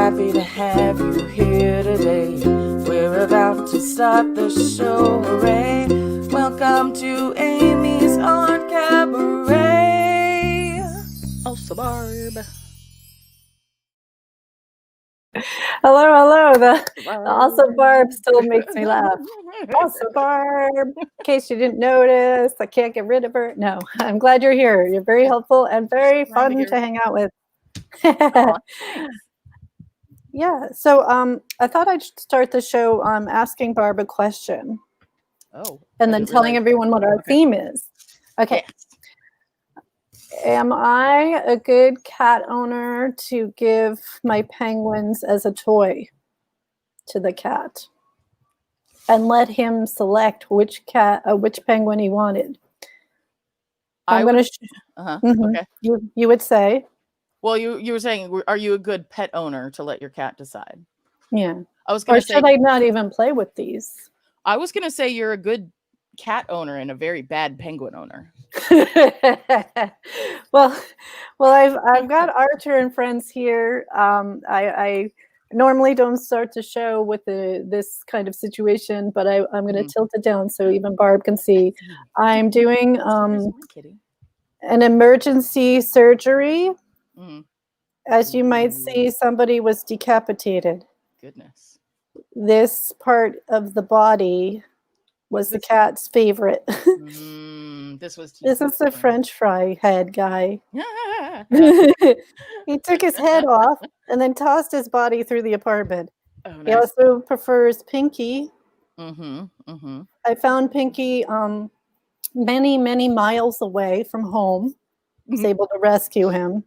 happy to have you here today. We're about to start the show, hooray. Welcome to Amy's on Cabaret. Also, Barb. Hello. The also Barb still makes me laugh. Also Barb, in case you didn't notice, I can't get rid of her. No, I'm glad you're here. You're very helpful and very fun to hang out with. Aw, Yeah, so I thought I'd start the show asking Barb a question. Oh. And then telling everyone what our theme is. Okay. Yes. Am I a good cat owner to give my penguins as a toy to the cat and let him select which penguin he wanted? I'm going to. Okay. You would say. Well, you were saying, are you a good pet owner to let your cat decide? Yeah. I was going to say. Should I not even play with these? I was going to say you're a good cat owner and a very bad penguin owner. well, I've got Archer and friends here. I normally don't start the show with this kind of situation, but I'm going to tilt it down so even Barb can see. I'm doing an emergency surgery. As you might see, somebody was decapitated. Goodness. This part of the body was the cat's favorite. This is the French fry head guy. He took his head off and then tossed his body through the apartment. Oh, nice. He also prefers Pinky. I found Pinky many miles away from home. I was able to rescue him.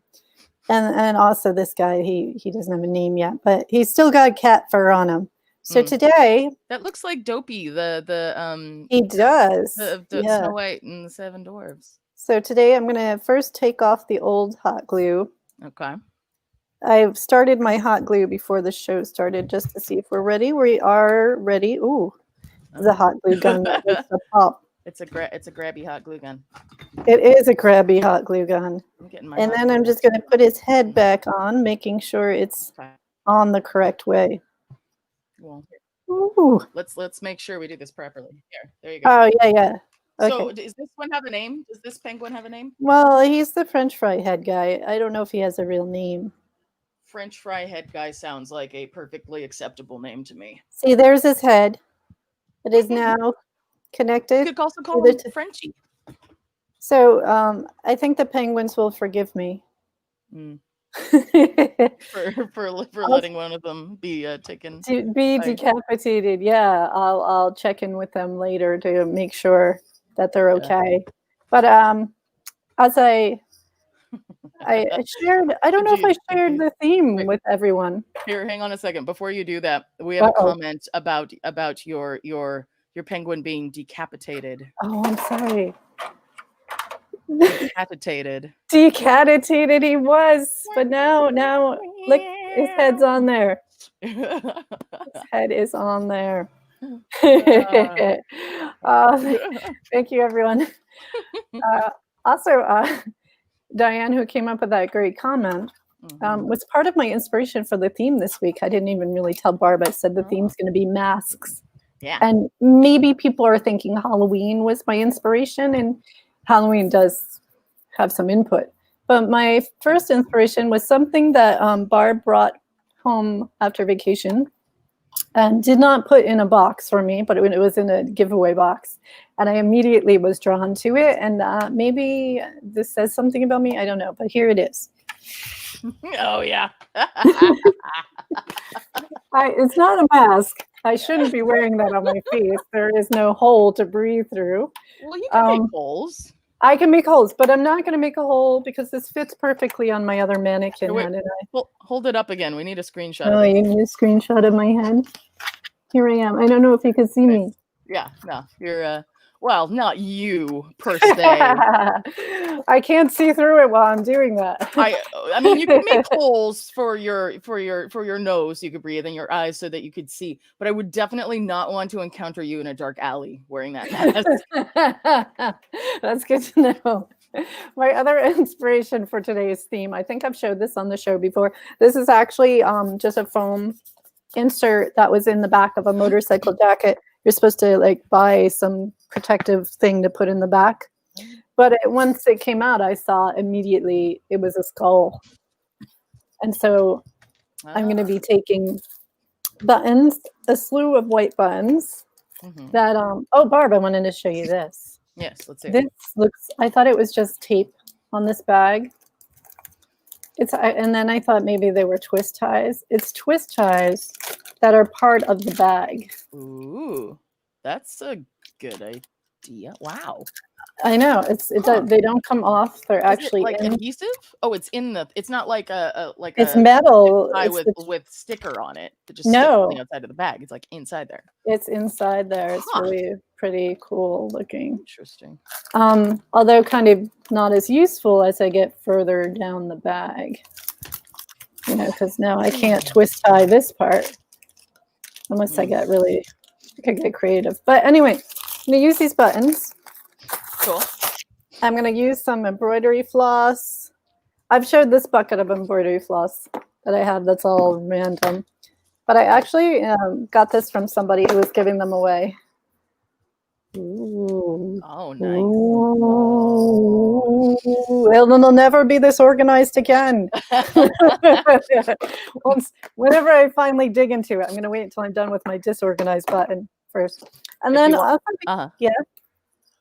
And also this guy, he doesn't have a name yet, but he's still got cat fur on him. So today, that looks like Dopey, he does the Snow White and the Seven Dwarfs. So today I'm going to first take off the old hot glue. Okay. I've started my hot glue before the show started just to see if we're ready. We are ready. Ooh, the hot glue gun that makes the pop. It's a grabby hot glue gun. It is a grabby hot glue gun. And then I'm just going to put his head back on, making sure it's on the correct way. Well, ooh. Let's make sure we do this properly. There you go. Oh yeah. Okay. So does this one have a name? Does this penguin have a name? Well, he's the French fry head guy. I don't know if he has a real name. French fry head guy sounds like a perfectly acceptable name to me. See, there's his head. It is now connected. You could also call him Frenchie. So I think the penguins will forgive me. for letting one of them be taken to be decapitated. Yeah, I'll check in with them later to make sure that they're okay. But as I shared, I don't know if I shared the theme with everyone. Here, hang on a second. Before you do that, we have a comment about your penguin being decapitated. Oh, I'm sorry. Decapitated he was, but now look, his head's on there. His head is on there. Thank you, everyone. Also, Diane, who came up with that great comment, was part of my inspiration for the theme this week. I didn't even really tell Barb. I said the theme's going to be masks. Yeah. And maybe people are thinking Halloween was my inspiration, and Halloween does have some input. But my first inspiration was something that Barb brought home after vacation and did not put in a box for me, but it was in a giveaway box. And I immediately was drawn to it. And maybe this says something about me. I don't know, but here it is. Oh, yeah. It's not a mask. I shouldn't be wearing that on my face. There is no hole to breathe through. Well, you can make holes. I can make holes, but I'm not going to make a hole because this fits perfectly on my other mannequin head. And hold it up again. We need a screenshot. Oh, you need a screenshot of my head? Here I am. I don't know if you can see me. Yeah, no, you're well, not you per se. I can't see through it while I'm doing that. I mean, you can make holes for your nose you could breathe and your eyes so that you could see. But I would definitely not want to encounter you in a dark alley wearing that mask. That's good to know. My other inspiration for today's theme, I think I've showed this on the show before. This is actually just a foam insert that was in the back of a motorcycle jacket. You're supposed to like buy some protective thing to put in the back. But once it came out, I saw immediately it was a skull. And so I'm going to be taking buttons, a slew of white buttons that, oh, Barb, I wanted to show you this. Yes, let's see. This looks, I thought it was just tape on this bag. And then I thought maybe they were twist ties. It's twist ties that are part of the bag. Ooh, that's a good idea. Wow. I know they don't come off. They're actually like adhesive. Oh, it's in the. It's not like it's metal. With sticker on it. It just no sticks outside of the bag. It's like inside there. It's inside there. It's really pretty cool looking. Interesting. Although kind of not as useful as I get further down the bag. You know, because now I can't twist tie this part unless I get creative. But anyway, I'm gonna use these buttons. Cool. I'm going to use some embroidery floss. I've showed this bucket of embroidery floss that I have that's all random. But I actually got this from somebody who was giving them away. Ooh. Oh, nice. Ooh. It'll never be this organized again. Whenever I finally dig into it, I'm going to wait until I'm done with my disorganized button first. And then, yeah.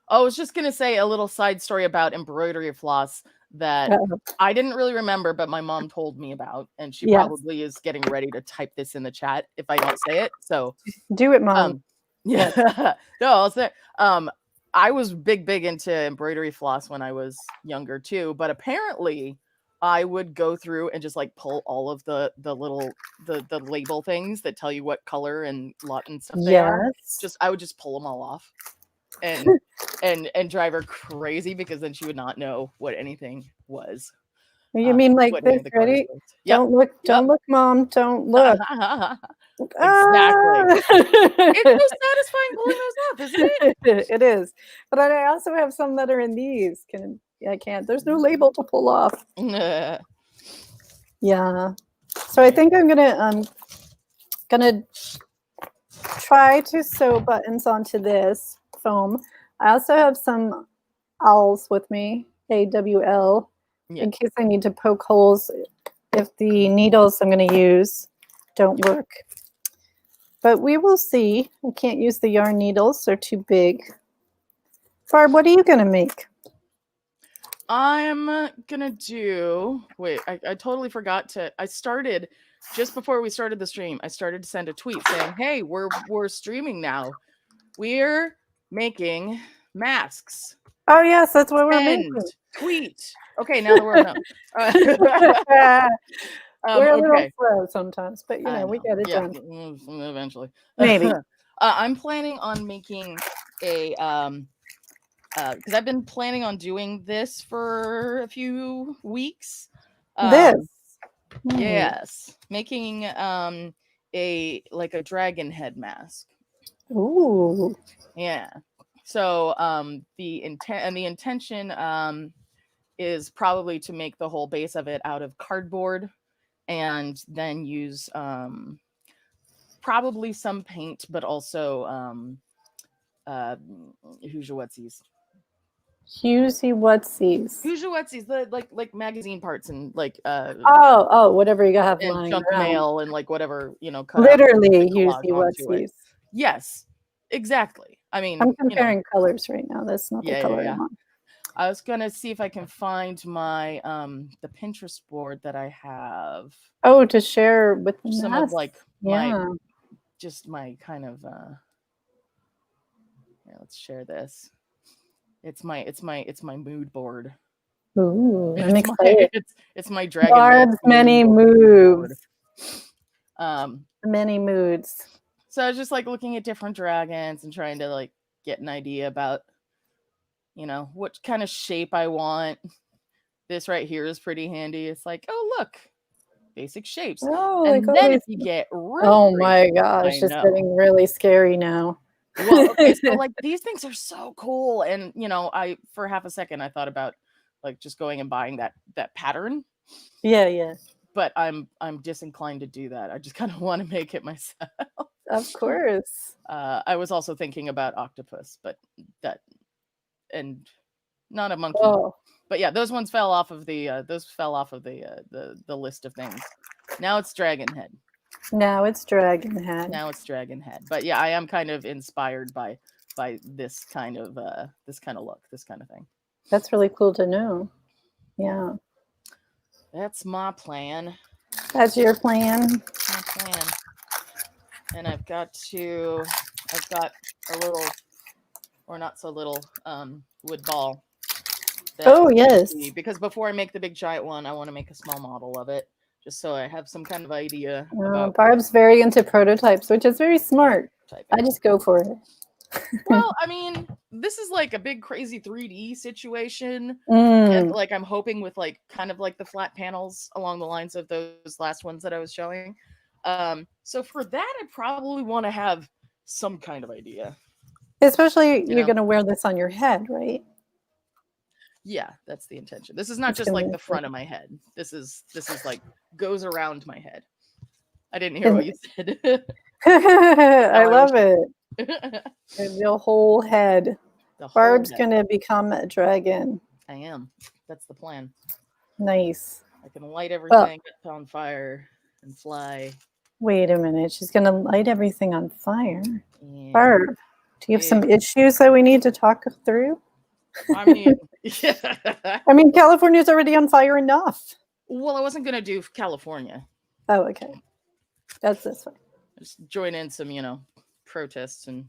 I was just going to say a little side story about embroidery floss that I didn't really remember, but my mom told me about, and she probably is getting ready to type this in the chat if I don't say it. So do it, Mom. Yeah. No, I'll say I was big into embroidery floss when I was younger too, but apparently I would go through and just like pull all of the little the label things that tell you what color and lot and stuff they are. I would just pull them all off. And drive her crazy because then she would not know what anything was. You mean like this? Ready? Yep. Don't look, Mom. Don't look. Exactly. It's so satisfying pulling those off, isn't it? It is. But I also have some that are in these. I can't. There's no label to pull off. Yeah. So I think I'm gonna try to sew buttons onto this foam. I also have some owls with me, AWL, in case I need to poke holes if the needles I'm going to use don't work. But we will see. I can't use the yarn needles. They're too big. Barb, what are you going to make? I'm going to do... Wait, I totally forgot to... I started... Just before we started the stream, I started to send a tweet saying, hey, we're streaming now. We're making masks. Oh yes, that's what we're making. Tweet. Okay, now that we're done. We're a little slow sometimes, but you know we get it done. Eventually, maybe. I'm planning on making a because I've been planning on doing this for a few weeks. Yes, making a dragon head mask. Ooh. Yeah. So the intention is probably to make the whole base of it out of cardboard and then use probably some paint, but also Huziwatzies, the like magazine parts and like whatever you have and junk mail and like whatever literally Huziwatzies. Yes, exactly. I mean, I'm comparing colors right now. That's not the color I want. I was gonna see if I can find my the Pinterest board that I have. Oh, to share with some of like my kind of let's share this. It's my mood board. Ooh, I'm excited. It's my dragon. Barb's many moves. Many moods. So I was just like looking at different dragons and trying to like get an idea about, what kind of shape I want. This right here is pretty handy. It's like, oh, look, basic shapes. Oh, and then if you get really oh my gosh, it's getting really scary now. Well, okay, so like these things are so cool. And, for half a second, I thought about like just going and buying that pattern. Yeah, yeah. But I'm disinclined to do that. I just kind of want to make it myself. Of course. I was also thinking about octopus, but that and not a monkey. Oh, But yeah, those ones fell off of the list of things. Now it's dragon head. now it's dragon head. Now it's dragon head. But yeah, I am kind of inspired by this kind of look, this kind of thing. That's really cool to know. Yeah. That's my plan. That's your plan. My plan. And I've got a little, or not so little, wood ball. Oh, yes. Because before I make the big giant one, I want to make a small model of it, just so I have some kind of idea about Barb's very into prototypes, which is very smart. typing. I just go for it. Well, I mean, this is like a big crazy 3D situation. Mm. And like I'm hoping with like kind of like the flat panels along the lines of those last ones that I was showing. So for that, I probably want to have some kind of idea. Especially you're know? going to wear this on your head, right? Yeah, that's the intention. This is not It's just gonna like be the cool. front of my head. This is like goes around my head. I didn't hear what you said. I love it. The The whole head. whole Barb's head. going to become a dragon. I am. That's the plan. Nice. I can light everything on fire and fly. Wait a minute. She's going to light everything on fire. And Barb, do you have some issues that we need to talk through? I mean, yeah. I mean, California's already on fire enough. Well, I wasn't gonna do California. Oh, okay. That's this way. Just join in some, protests in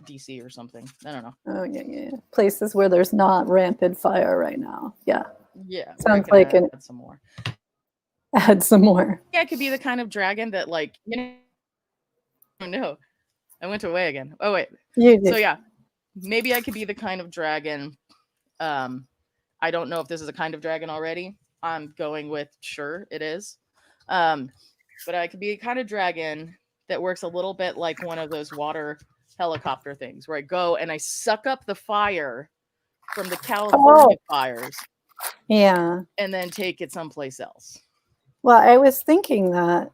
DC or something. I don't know. Oh, yeah. Places where there's not rampant fire right now. Yeah. Yeah. Sounds like add some more. Add some more. Yeah, I could be the kind of dragon that, like, oh no, I went away again. Oh wait. So yeah, maybe I could be the kind of dragon. I don't know if this is a kind of dragon already. I'm going with sure it is. But I could be a kind of dragon that works a little bit like one of those water helicopter things where I go and I suck up the fire from the California fires. Yeah. And then take it someplace else. Well, I was thinking that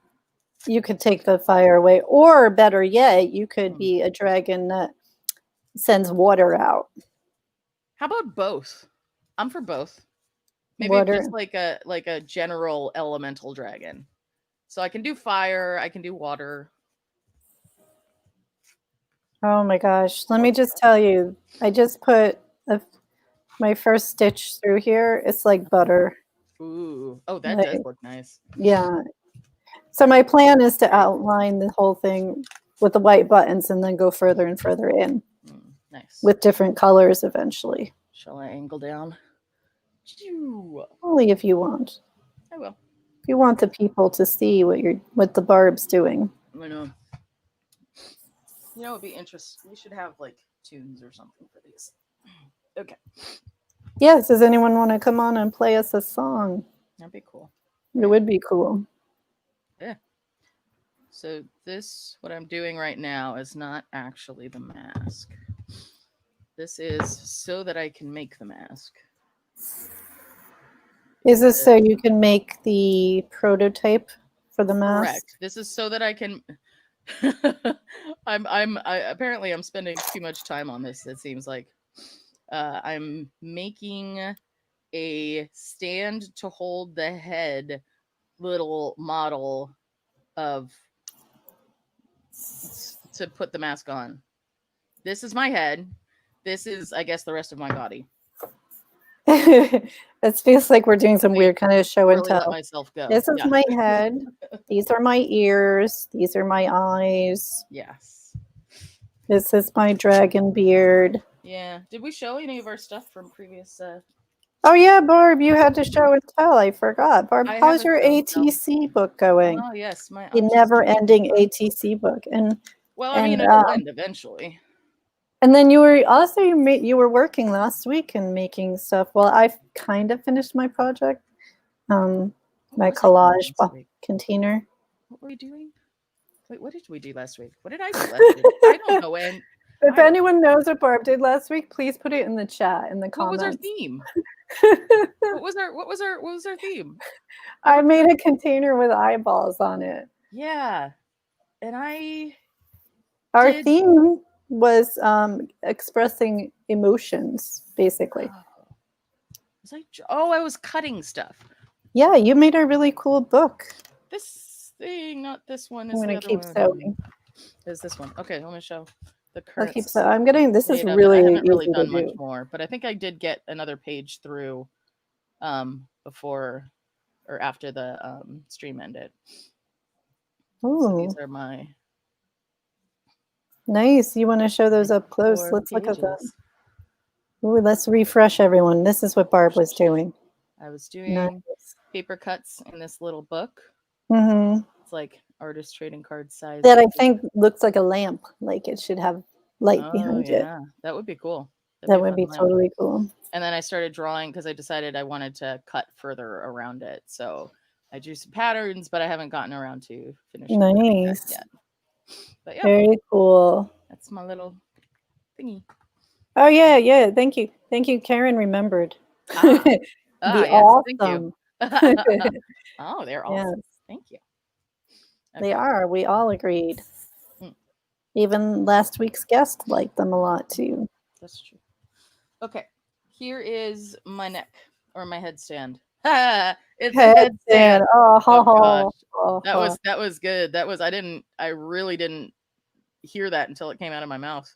you could take the fire away, or better yet, you could be a dragon that sends water out. How about both? I'm for both. Maybe just like a general elemental dragon. So I can do fire, I can do water. Oh my gosh. Let me just tell you, I just put my first stitch through here. It's like butter. Ooh. Oh, that does look nice. Yeah. So my plan is to outline the whole thing with the white buttons and then go further and further in. Nice. With different colors eventually. Shall I angle down? Only if you want. I will. If you want the people to see what the Barb's doing. I know. It'd be interesting. We should have like tunes or something for these. Okay. Yes, does anyone want to come on and play us a song? That'd be cool. It would be cool. Yeah. So what I'm doing right now is not actually the mask. This is so that I can make the mask. Is this so you can make the prototype for the mask? Correct. This is so that I can. Apparently I'm spending too much time on this. It seems like I'm making a stand to hold the head little model to put the mask on. This is my head. This is, I guess, the rest of my body. It feels like we're doing some weird kind of show and tell. Let myself go. This is my head. These are my ears. These are my eyes. Yes. This is my dragon beard. Yeah. Did we show any of our stuff from previous? Oh yeah, Barb, you had to show and tell. I forgot. Barb, how's your ATC book going? Oh yes, the never-ending ATC book. Well, I mean, it'll end eventually. And then you were working last week and making stuff. Well, I've kind of finished my project, my collage container. What were we doing? Wait, what did we do last week? What did I do last week? I don't know. And If anyone knows what Barb did last week, please put it in the chat in the What was our comments. theme? What was our theme? I made a container with eyeballs on it. Yeah. And Our theme was expressing emotions, basically. I was cutting stuff. Yeah, you made a really cool book. This thing, not this one. I'm Is gonna the keep other sewing. one. Is this one? Okay, let me show the I'll current. keep sewing. I'm getting this is I really haven't really easy to done much do. more, but I think I did get another page through before or after the stream ended. Ooh. So these are my nice. You want to show those up close? Let's look at them. Ooh, let's refresh everyone. This is what Barb was doing. I was doing paper cuts in this little book. Mm-hmm. It's like artist trading card size. That I think looks like a lamp. Like it should have light behind it. Yeah, that would be cool. That would be totally cool. And then I started drawing because I decided I wanted to cut further around it. So I drew some patterns, but I haven't gotten around to finishing nice yet. But yeah, very cool. That's my little thingy. Oh yeah. Thank you. Karen remembered. Yes, awesome. Thank you. Oh, they're awesome. Yes. Thank you. Okay. They are. We all agreed. Even last week's guest liked them a lot too. That's true. Okay, here is my neck or my headstand. It's a headstand. Oh, gosh. That was good. I really didn't hear that until it came out of my mouth.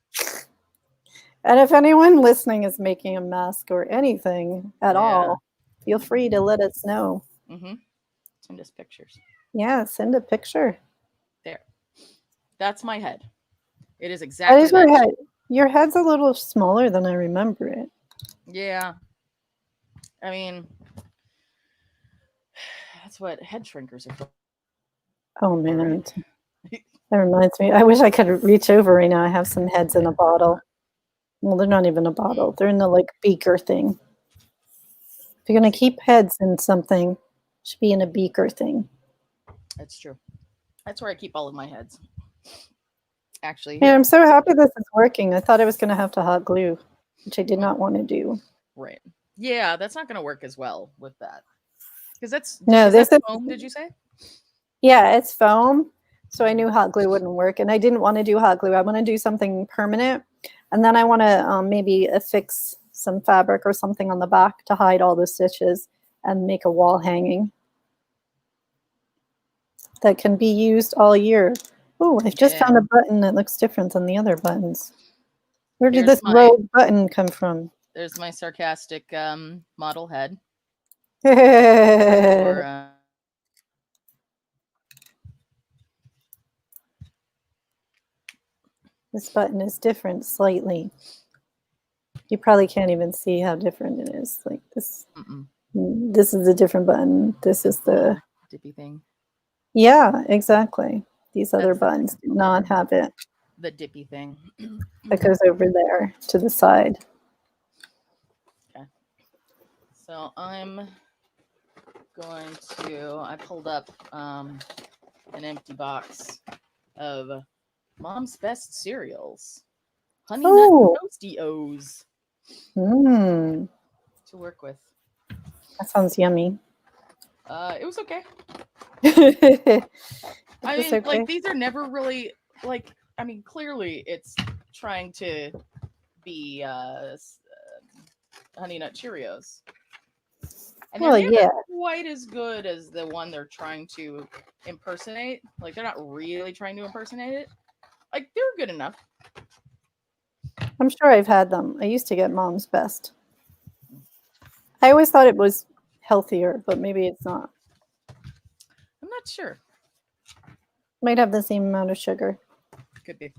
And if anyone listening is making a mask or anything at all, feel free to let us know. Send us pictures. Yeah, send a picture. There. That's my head. It is exactly that is your head. Your head's a little smaller than I remember it. Yeah. I mean, that's what head shrinkers are for. Oh, man. That reminds me. I wish I could reach over right now. I have some heads in a bottle. Well, they're not even a bottle. They're in the like beaker thing. If you're going to keep heads in something, it should be in a beaker thing. That's true. That's where I keep all of my heads. Actually. Yeah, I'm so happy this is working. I thought I was going to have to hot glue, which I did not want to do. Right. Yeah, that's not going to work as well with that. Because that's foam, did you say? Yeah, it's foam. So I knew hot glue wouldn't work, and I didn't want to do hot glue. I want to do something permanent, and then I want to maybe affix some fabric or something on the back to hide all the stitches and make a wall hanging that can be used all year. Oh, I've just found a button that looks different than the other buttons. Where did this rogue button come from? There's my sarcastic model head. This button is different slightly. You probably can't even see how different it is. Like this. This is a different button. This is the dippy thing. Yeah, exactly. These other buttons do not have it. The dippy thing. That goes over there to the side. Okay. So I'm going to, I pulled up an empty box of Mom's Best cereals. Honey Nut Toasty-O's. To work with. That sounds yummy. It was okay. I mean, like, these are never really, like, I mean, clearly it's trying to be Honey Nut Cheerios. And they're never quite as good as the one they're trying to impersonate. Like, they're not really trying to impersonate it. Like, they're good enough. I'm sure I've had them. I used to get Mom's Best. I always thought it was healthier, but maybe it's not. I'm not sure. Might have the same amount of sugar. Could be.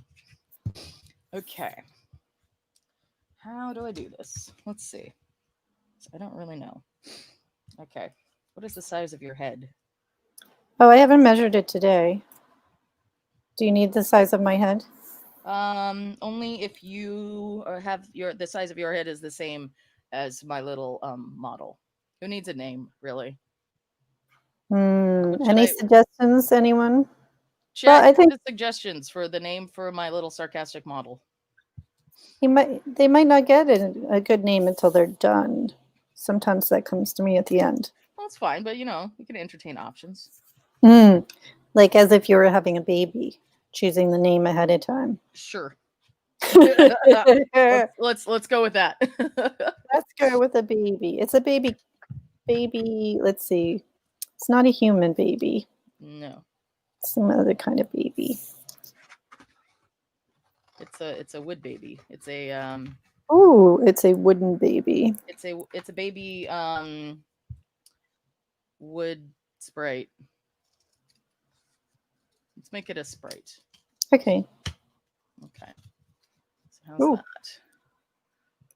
Okay. How do I do this? Let's see. I don't really know. Okay. What is the size of your head? Oh, I haven't measured it today. Do you need the size of my head? Only if you have the size of your head is the same as my little model. Who needs a name, really? Any suggestions, anyone? Chat, I think the suggestions for the name for my little sarcastic model. They might not get a good name until they're done. Sometimes that comes to me at the end. Well, it's fine, but you can entertain options. Mm, like as if you were having a baby, choosing the name ahead of time. Sure. Let's Let's go with that. go with a baby. It's a baby. Let's see. It's not a human baby. No. Some other kind of baby. It's a wood baby. It's a Oh, it's a wooden baby. it's a baby wood sprite. Let's make it a sprite. Okay. Okay. So how's Ooh. that?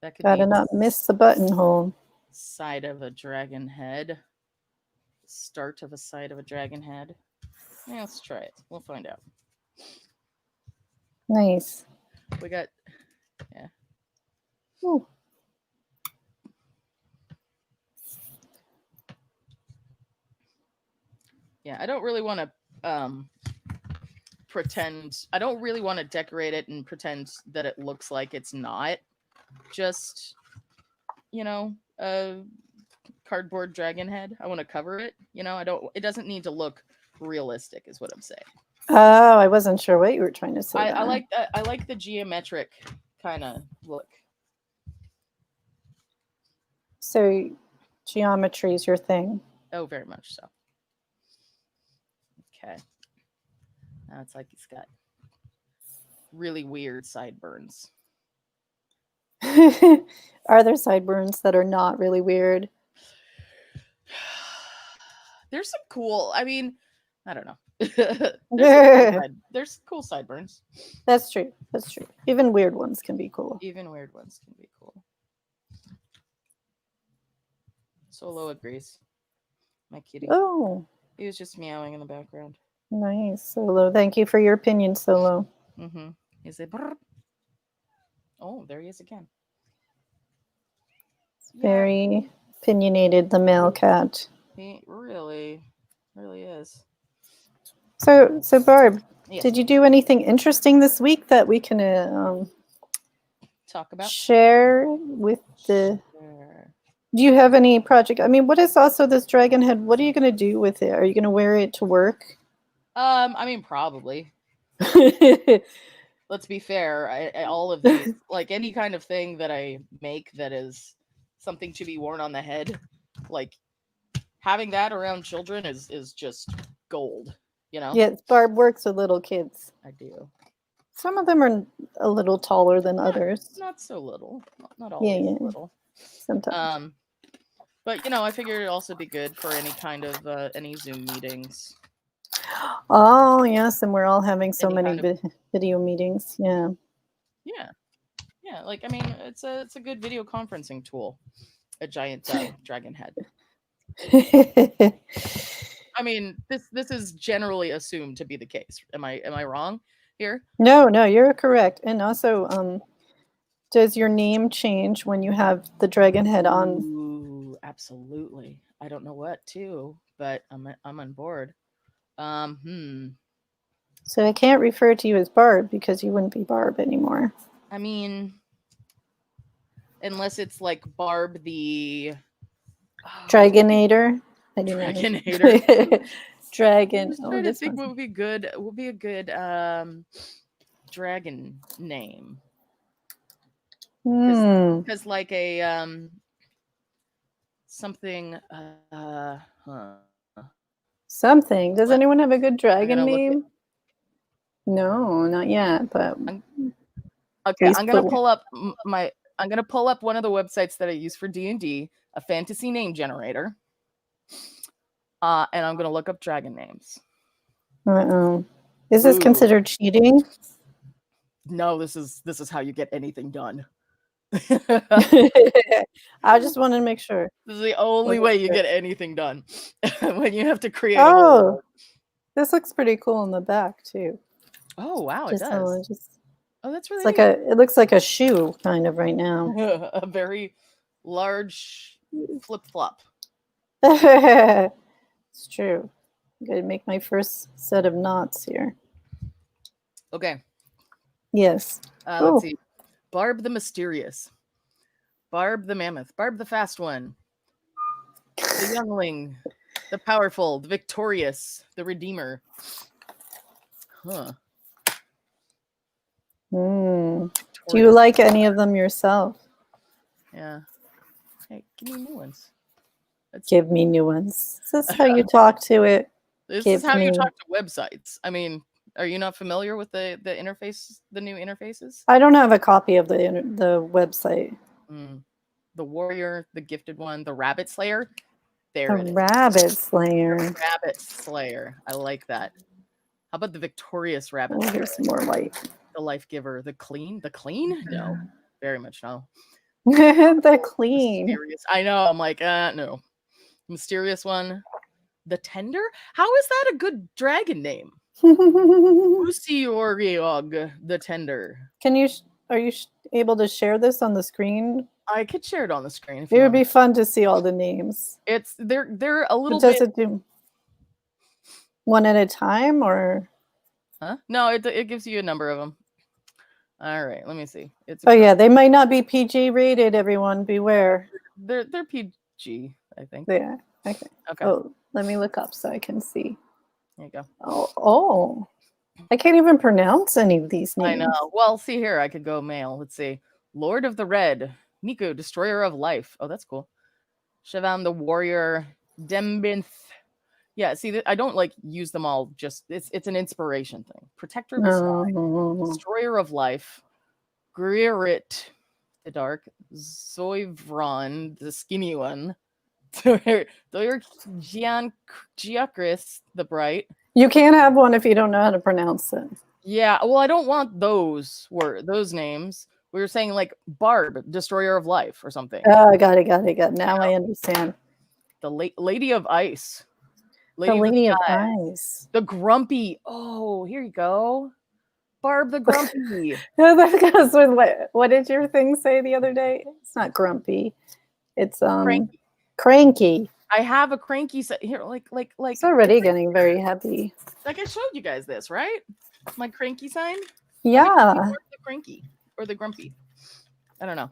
That could Gotta be not miss the buttonhole. side of a dragon head. Start of a side of a dragon head. Yeah, let's try it. We'll find out. Nice. We got yeah. Ooh. Yeah, I don't really want to pretend. I don't really want to decorate it and pretend that it looks like it's not just a cardboard dragon head. I want to cover it. I don't. It doesn't need to look realistic, is what I'm saying. Oh, I wasn't sure what you were trying to say. I like that. I like the geometric kind of look. So, geometry is your thing. Oh, very much so. Okay. Now it's like he's got really weird sideburns. Are there sideburns that are not really weird? There's some cool. I mean, I don't know. There's cool sideburns. That's true. That's true. Even weird ones can be cool. Even weird ones can be cool. Solo agrees. My kitty. Oh. He was just meowing in the background. Nice, Solo. Thank you for your opinion, Solo. Mm-hmm. Is it? Brr? Oh, there he is again. Very opinionated, the male cat. He really is. So Barb, Yes. Did you do anything interesting this week that we can talk about? Share with the... Sure. Do you have any project? I mean, what is also this dragon head? What are you going to do with it? Are you going to wear it to work? I mean, probably. Let's be fair. All of these, like any kind of thing that I make that is something to be worn on the head, like having that around children is just gold, Yes, Barb works with little kids. I do. Some of them are a little taller than others. Not so little. Not always little. Sometimes. But I figured it'd also be good for any kind of any Zoom meetings. Oh yes, and we're all having so many video meetings. Yeah. Yeah. Like I mean, it's a good video conferencing tool. A giant dragon head. I mean, this is generally assumed to be the case. Am I wrong here? No, you're correct. And also, does your name change when you have the dragon head on? Ooh, absolutely. I don't know what to, but I'm on board. So I can't refer to you as Barb because you wouldn't be Barb anymore. I mean, unless it's like Barb the Dragonator. Dragonator. Dragon. I'm trying to think what would be good. Would be a good dragon name. Because like a something. Something. Does anyone have a good dragon name? No, not yet. But okay, I'm gonna pull up I'm gonna pull up one of the websites that I use for D&D, a fantasy name generator. And I'm gonna look up dragon names. Is this considered cheating? No, this is how you get anything done. I just wanted to make sure. This is the only way you get anything done. When you have to create this looks pretty cool in the back too. Oh wow, it does. Oh, that's really neat. It looks like a shoe kind of right now. A very large flip-flop. It's true. I'm going to make my first set of knots here. Okay. Yes. Let's see. Barb the mysterious, Barb the mammoth, Barb the fast one, the youngling, the powerful, the victorious, the redeemer. Huh. Do you Victorious. like any of them yourself? Yeah. Hey, give me new ones. Give me new ones. Is this how you talk to it? This Give is how me. you talk to websites. I mean, are you not familiar with the interface, the new interfaces? I don't have a copy of the website. The warrior, the gifted one, the rabbit slayer. There The it is. rabbit slayer. Rabbit slayer. I like that. How about the victorious rabbit Oh, slayer? here's some more white. The life giver, the clean. No, very much no. The clean. Mysterious. I know. I'm like, no. Mysterious one. The tender. How is that a good dragon name? Usioriog the tender. Can you? Are you able to share this on the screen? I could share it on the screen if It you would want. be fun to see all the names. It's they're a little Does bit. it do one at a time or? Huh? No, it gives you a number of them. All right, let me see. Oh yeah, they might not be PG rated. Everyone, beware. They're PG, I think. Yeah. Okay. Okay. Oh, let me look up so I can see. There you go. Oh. I can't even pronounce any of these names. I know. Well, see here, I could go male. Let's see. Lord of the Red, Nico, Destroyer of Life. Oh, that's cool. Shivam the Warrior, Dembinth. Yeah, see, I don't like use them all. Just it's an inspiration thing. Protector of the Sky, Destroyer of Life, Gririt, the Dark, Zoivron, the skinny one, Doyer Giacris, the Bright. You can't have one if you don't know how to pronounce it. Yeah, well, I don't want those names. We were saying like Barb, Destroyer of Life, or something. Oh, got it. Now I understand. The Lady of Ice. The Lady of Ice. The Grumpy. Oh, here you go. Barb the Grumpy. No, that goes with what did your thing say the other day? It's not grumpy. It's cranky. I have a cranky set here, like. It's already getting very heavy. Like I showed you guys this, right? My cranky sign. Yeah. The cranky or the grumpy. I don't know.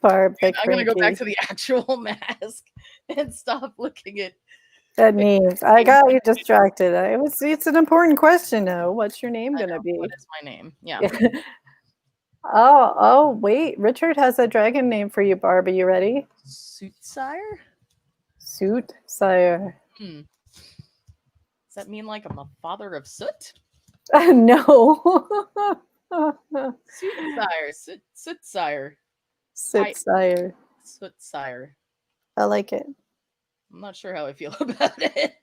Barb the I'm gonna go back to the actual mask and stop looking at that names. I got you distracted. It's an important question though. What's your name gonna be? What is my name? Yeah. Oh, wait. Richard has a dragon name for you, Barb. Are you ready? Sootsire? Sootsire. Does that mean like I'm a father of soot? No. Sootsire. Sootsire. Sootsire. Sootsire. I like it. I'm not sure how I feel about it.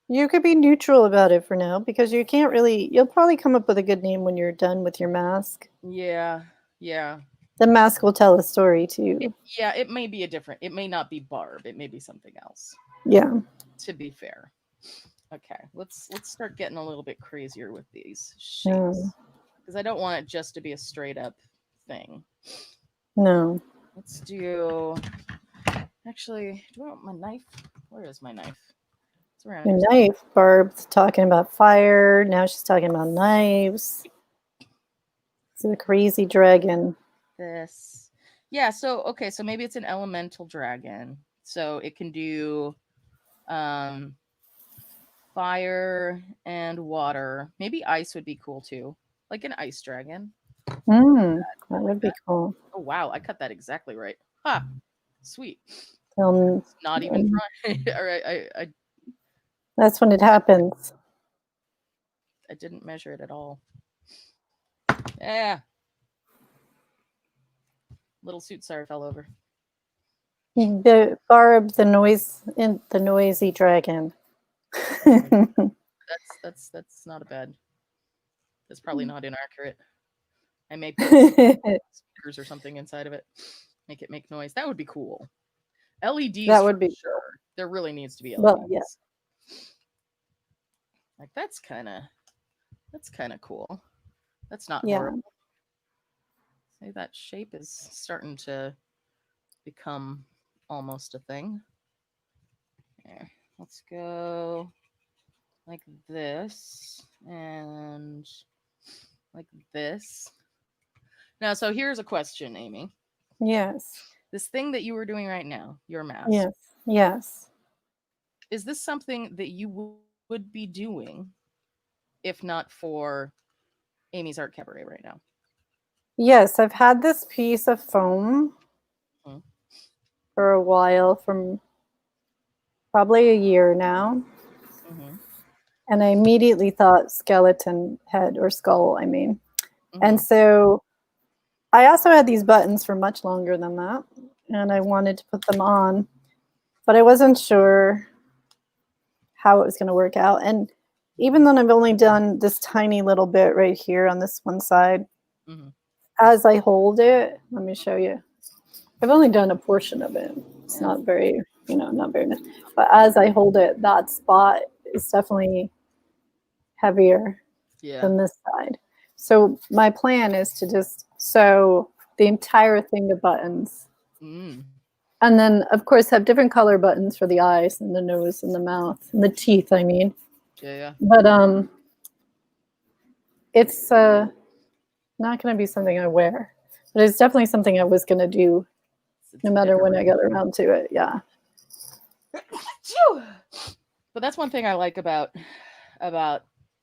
You could be neutral about it for now because you can't really. You'll probably come up with a good name when you're done with your mask. Yeah. The mask will tell a story too. It may be it may not be Barb. It may be something else. Yeah. To be fair. Okay, let's start getting a little bit crazier with these shapes because I don't want it just to be a straight up thing. No. Let's do. Actually, do I want my knife? Where is my knife? It's around here. Knife. Barb's talking about fire. Now she's talking about knives. It's a crazy dragon. This. Yeah, so maybe it's an elemental dragon. So it can do fire and water. Maybe ice would be cool too. Like an ice dragon. That would be cool. Oh wow, I cut that exactly right. Ha! Sweet. It's not even trying. All right, I that's when it happens. I didn't measure it at all. Yeah. Little Sootsire fell over. The Barb, the noisy dragon. That's not a bad. That's probably not inaccurate. I may put speakers or something inside of it. Make it make noise. That would be cool. LEDs. That would be sure. Cool. There really needs to be LEDs. Well, yeah. Like that's kind of cool. That's not yeah. horrible. See, that shape is starting to become almost a thing. There. Let's go like this and like this. Now, so here's a question, Amy. Yes. This thing that you were doing right now, your mask, Yes. Yes. is this something that you would be doing if not for Amy's Art Cabaret right now? Yes, I've had this piece of foam Hmm. for a while, from probably a year now. Mm-hmm. And I immediately thought skeleton head or skull, I mean. Mm-hmm. And so I also had these buttons for much longer than that. And I wanted to put them on, but I wasn't sure how it was going to work out. And even though I've only done this tiny little bit right here on this one side, Mm-hmm. as I hold it, let me show you. I've only done a portion of it. It's Yeah. not very, not very much. But as I hold it, that spot is definitely heavier Yeah. than this side. So my plan is to just sew the entire thing of buttons. Mm. And then, of course, have different color buttons for the eyes and the nose and the mouth and the teeth, I mean. Yeah. Yeah. But it's not going to be something I wear. But it's definitely something I was going to do It's no a matter when I decoration. got around to it. Yeah. Phew. But that's one thing I like about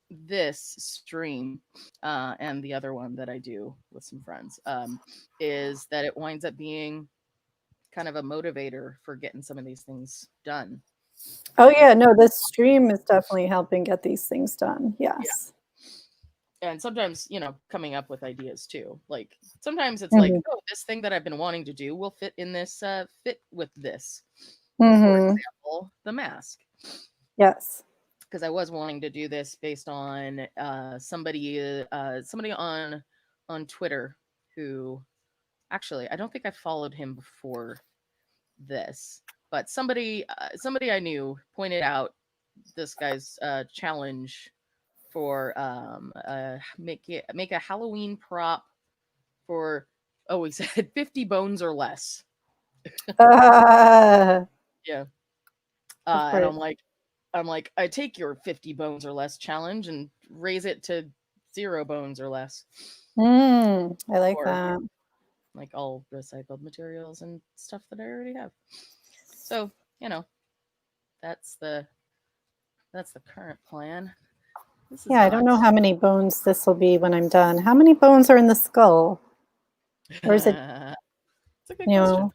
this stream, and the other one that I do with some friends, is that it winds up being kind of a motivator for getting some of these things done. Oh, yeah. No, this stream is definitely helping get these things done. Yeah. Yes. And sometimes, coming up with ideas too. Like sometimes it's like, Hmm. oh, this thing that I've been wanting to do will fit in this, fit with this. For Hmm. example, the mask. Yes. Because I was wanting to do this based on somebody on Twitter who actually I don't think I followed him before this, but somebody I knew pointed out this guy's challenge for make a Halloween prop for, oh, he said 50 bones or less. Uh, Yeah. of And course. I'm like, I take your 50 bones or less challenge and raise it to 0 bones or less, I like or that. like all recycled materials and stuff that I already have. So, you know, that's the that's the current plan. This is Yeah, I don't not. know how many bones this will be when I'm done. How many bones are in the skull? Or is it, It's a good you question. know,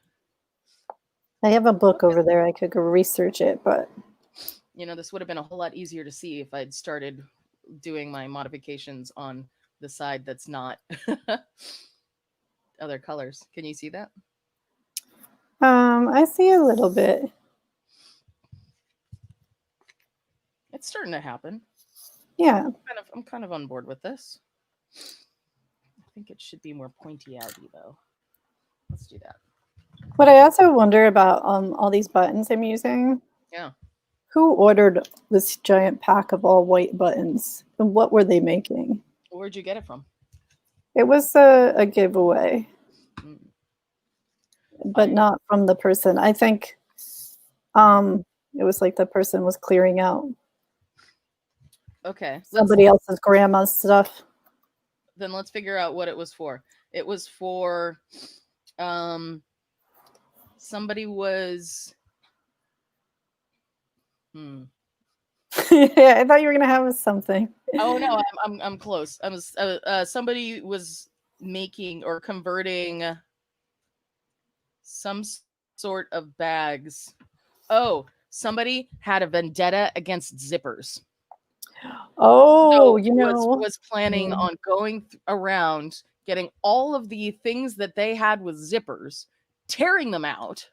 I have a book Look at, over there. I could go research it, but this would have been a whole lot easier to see if I'd started doing my modifications on the side that's not other colors. Can you see that? I see a little bit. It's starting to happen. Yeah. I'm kind of on board with this. I think it should be more pointy outy though. Let's do that. What I also wonder about all these buttons I'm using, Yeah. who ordered this giant pack of all white buttons and what were they making? Where'd you get it from? It was a giveaway, Mm. but I not from the person. I think it was like the person was clearing out okay. somebody else's grandma's stuff. Let's figure out what it was for. It was for um somebody was hmm. Yeah, I thought you were gonna have something. Oh no, I'm close. I was somebody was making or converting some sort of bags. Oh, somebody had a vendetta against zippers. Oh, So was planning mm, on going around getting all of the things that they had with zippers, tearing them out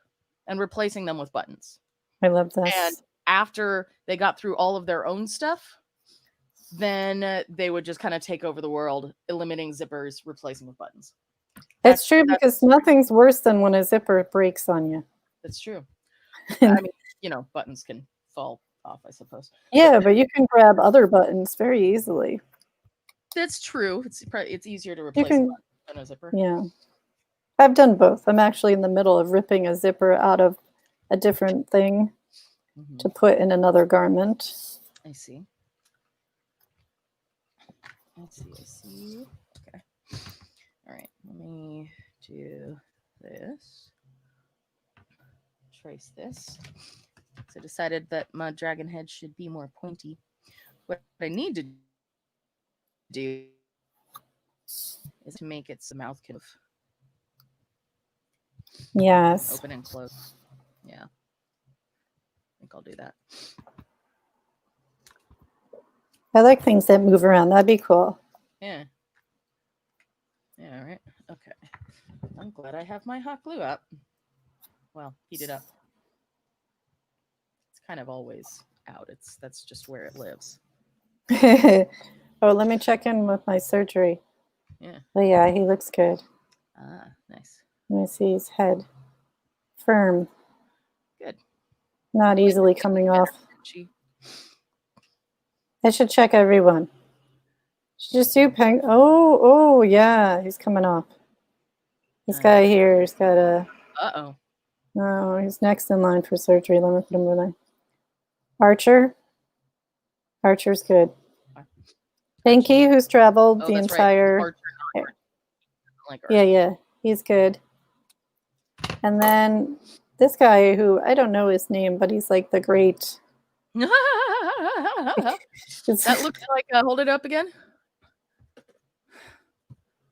and replacing them with buttons. I love And this. after they got through all of their own stuff, then they would just kind of take over the world, eliminating zippers, replacing with buttons. It's true That's because nothing's worse than when a zipper breaks on you. that's true. I mean, buttons can fall off, I suppose. But Yeah, but you can grab other buttons very easily. that's true. It's easier to You replace a can, button than a zipper. yeah. I've done both. I'm actually in the middle of ripping a zipper out of a different thing Hmm. to put in another garment. I see. I see. Okay. All right, let me do this. Trace this. So I decided that my dragon head should be more pointy. What I need to do is to make it so the mouth can move, Yes. open and close. Yeah, I think I'll do that. I like things that move around. That'd be cool. Yeah. Yeah, right. Okay. I'm glad I have my hot glue up. Well, heated up. It's kind of always out. That's just where it lives. Oh, let me check in with my surgery. Yeah. Oh, yeah, he looks good. Ah, nice. Let me see his head. Firm, Good. not Wait, easily coming off. she. I should check everyone. Should just do peng. Oh, yeah, he's coming off. This guy here, he's got a. Uh-oh. No, he's next in line for surgery. Let me put him over there. Archer. Archer's good. Pinky, who's traveled the entire. Archer, not Archer. Like Archer. Yeah, he's good. And then this guy who I don't know his name, but he's like the great. That looks like hold it up again.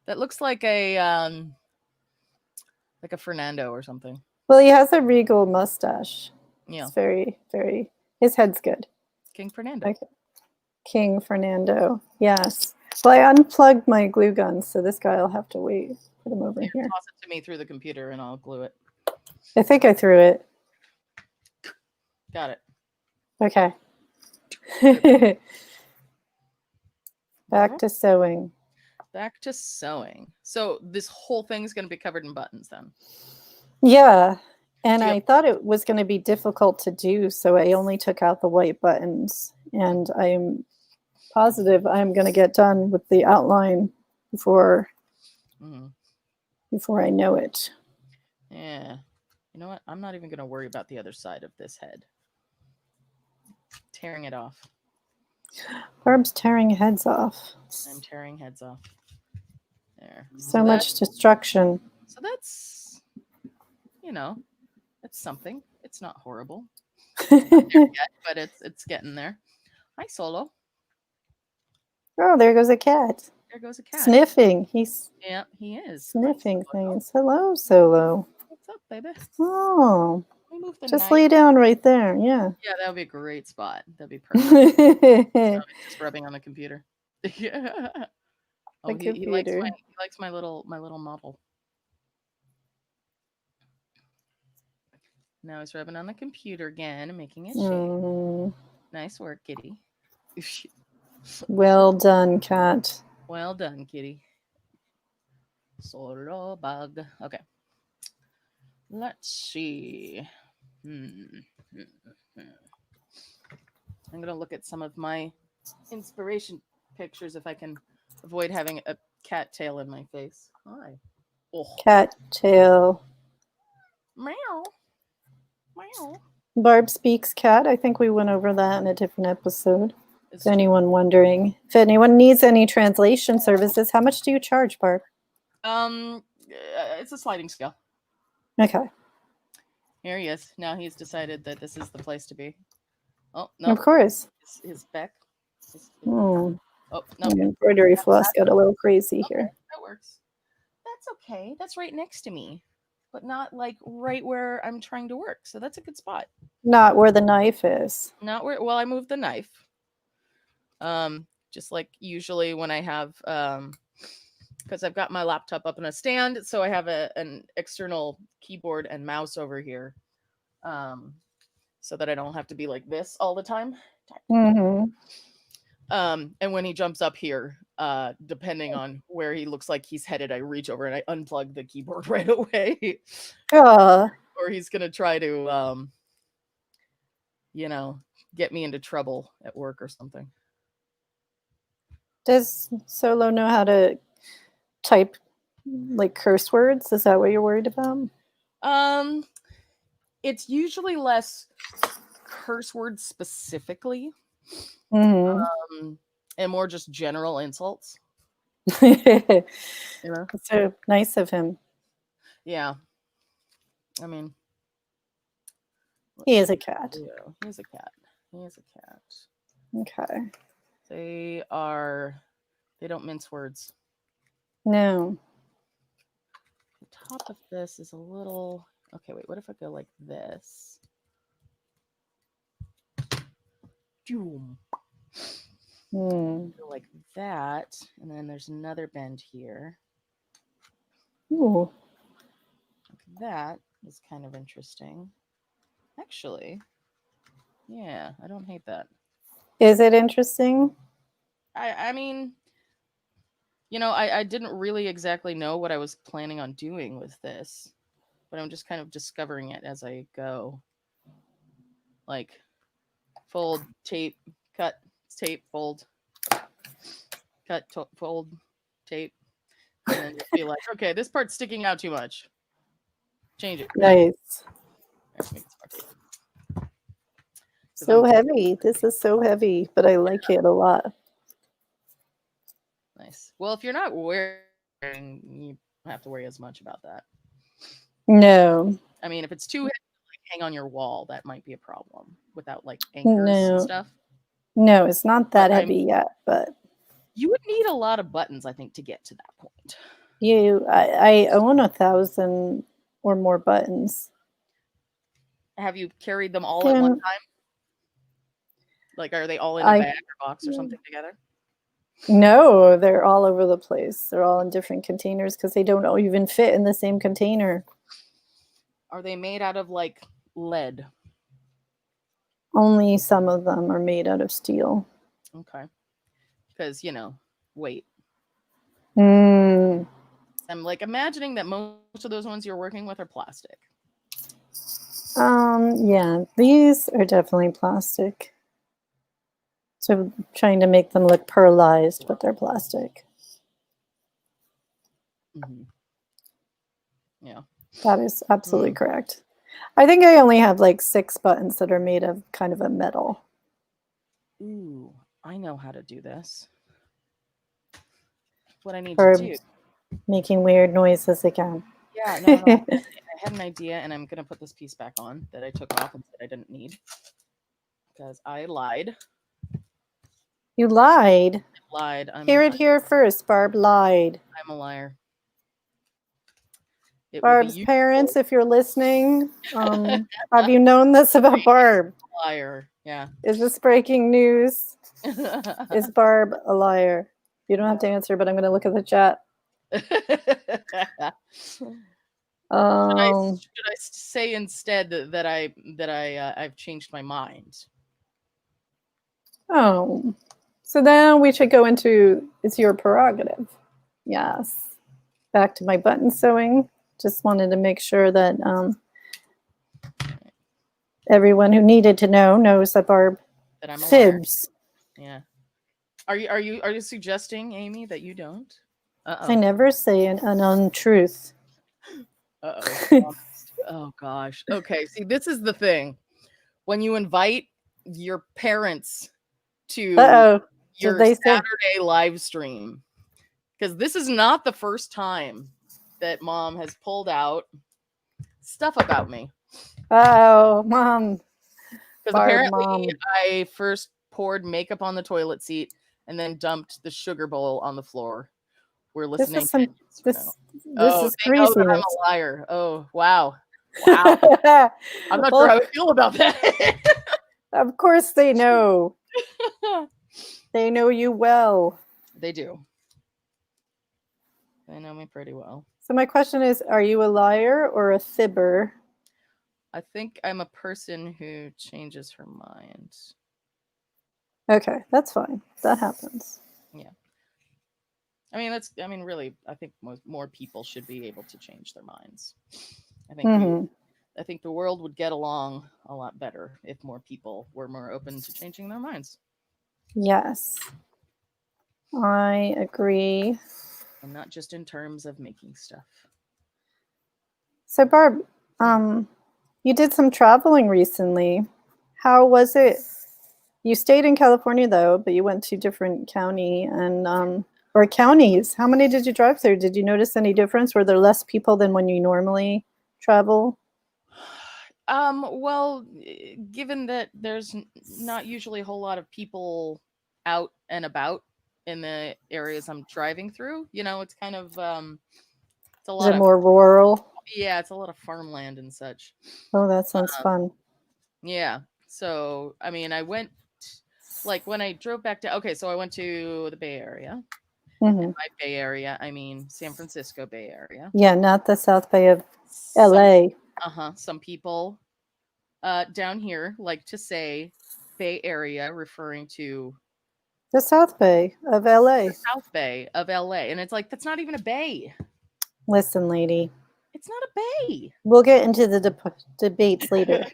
That looks like a Fernando or something. Well, he has a regal mustache. Yeah. It's very, very. His head's good. King Fernando. Okay. King Fernando. Yes. Well, I unplugged my glue gun, so this guy will have to wait. Put him over here. Toss it to me through the computer, and I'll glue it. I think I threw it. Got it. Okay. Back to sewing. Back to sewing. So this whole thing's going to be covered in buttons then? Yeah. And I thought it was going to be difficult to do, so I only took out the white buttons. And I'm positive I'm going to get done with the outline before I know it. Yeah. You know what? I'm not even going to worry about the other side of this head. Tearing it off. Barb's tearing heads off. I'm tearing heads off. There. So much destruction. So that's, it's something. It's not horrible. It's not there yet, but it's getting there. Hi, Solo. Oh, there goes a cat. There goes a cat. Sniffing. Yeah, he is. Sniffing things. Hello, Solo. What's up, baby? Oh. Just lay down right there. Yeah. Yeah, that would be a great spot. That'd be perfect. Just rubbing on the computer. Yeah. Oh, he likes my little model. Now he's rubbing on the computer again and making it shake. Nice work, kitty. Well done, cat. Well done, kitty. Solo bug. Okay. Let's see. I'm going to look at some of my inspiration pictures if I can avoid having a cat tail in my face. Hi. Oh. Cat tail. Meow. Meow. Barb speaks cat. I think we went over that in a different episode. If anyone wondering. If anyone needs any translation services, how much do you charge, Barb? It's a sliding scale. Okay. Here he is. Now he's decided that this is the place to be. Oh, no. Of course. His back. Oh, no. The embroidery floss got a little crazy here. That works. That's okay. That's right next to me, but not like right where I'm trying to work. So that's a good spot. Not where the knife is. Not where, well, I moved the knife. Just like usually when I have, because I've got my laptop up on a stand, so I have an external keyboard and mouse over here, so that I don't have to be like this all the time. Mm-hmm. And when he jumps up here, depending on where he looks like he's headed, I reach over and I unplug the keyboard right away. Or he's gonna try to, get me into trouble at work or something. Does Solo know how to type like curse words? Is that what you're worried about? It's usually less curse words specifically, mm-hmm. And more just general insults. You know? That's so nice of him. Yeah. I mean, what He is should a we cat. do? He's a cat. He is a cat. Okay. They don't mince words. No. The top of this is a little, okay, wait, what if I go like this? Doom. Hmm. Go like that, and then there's another bend here. Ooh. Like that is kind of interesting. Actually, yeah, I don't hate that. Is it interesting? I mean, I didn't really exactly know what I was planning on doing with this, but I'm just kind of discovering it as I go. Like, fold, tape, cut, tape, fold, fold, tape, and then just be like, okay, this part's sticking out too much. Change it. Nice. Let's make it more tape. So heavy. This is so heavy, but I like it a lot. Nice. Well, if you're not wearing, you don't have to worry as much about that. No. I mean, if it's too heavy to like, hang on your wall, that might be a problem without like anchors and No. stuff. No, it's not that But heavy yet, but you would need a lot of buttons, I think, to get to that point. I own 1,000 or more buttons. Have you carried them all at one And time? Like, are they all in a I bag or box or something together? no, they're all over the place. They're all in different containers because they don't all even fit in the same container. Are they made out of like lead? Only some of them are made out of steel. Okay. Because, weight. Mm. I'm like imagining that most of those ones you're working with are plastic. Yeah, these are definitely plastic. So trying to make them look pearlized, but they're plastic. Mm-hmm. Yeah. That is absolutely correct. I think I only have like 6 buttons that are made of kind of a metal. Ooh, I know how to do this. What I need Or to do. making weird noises again. Yeah, no. I had an idea, and I'm going to put this piece back on that I took off and said I didn't need. Because I lied. You lied. I lied. Hear it here first. Barb lied. I'm a liar. Barb's parents, if you're listening, have you known this about Barb? Liar. Yeah. Is this breaking news? Is Barb a liar? You don't have to answer, but I'm going to look at the chat. Should I say instead that I've changed my mind? Oh, so then we should go into it's your prerogative. Yes. Back to my button sewing. Just wanted to make sure that everyone who needed to know knows that Barb that I'm a fibs. Liar. Yeah. Are you suggesting, Amy, that you don't? I never say an untruth. Uh-oh. Oh gosh. Okay. See, this is the thing. When you invite your parents to your Saturday live stream, because this is not the first time that Mom has pulled out stuff about me. Oh, Mom. Because apparently I first poured makeup on the toilet seat and then dumped the sugar bowl on the floor. We're listening. This is crazy. Know that I'm a liar. Oh, wow. Wow. I'm not sure how I feel about that. Of course they know. They know you well. They do. They know me pretty well. So my question is, are you a liar or a fibber? I think I'm a person who changes her mind. Okay, that's fine. That happens. Yeah. Really, I think more people should be able to change their minds. I think the world would get along a lot better if more people were more open to changing their minds. Yes. I agree. And not just in terms of making stuff. So Barb, you did some traveling recently. How was it? You stayed in California though, but you went to different county and or counties. How many did you drive through? Did you notice any difference? Were there less people than when you normally travel? Well, given that there's not usually a whole lot of people out and about in the areas I'm driving through, it's kind of it's a Is lot it of more rural? yeah, it's a lot of farmland and such. Oh, that sounds Um, fun. yeah. So, I mean, I went like when I drove back to okay, so I went to the Bay Area. And Hmm. by Bay Area, I mean San Francisco Bay Area. Yeah, not the South Bay of Some LA. some people down here like to say Bay Area referring to The South Bay of the LA. South Bay of LA. And it's like, that's not even a bay. Listen, lady, It's not a bay. we'll get into the debates later.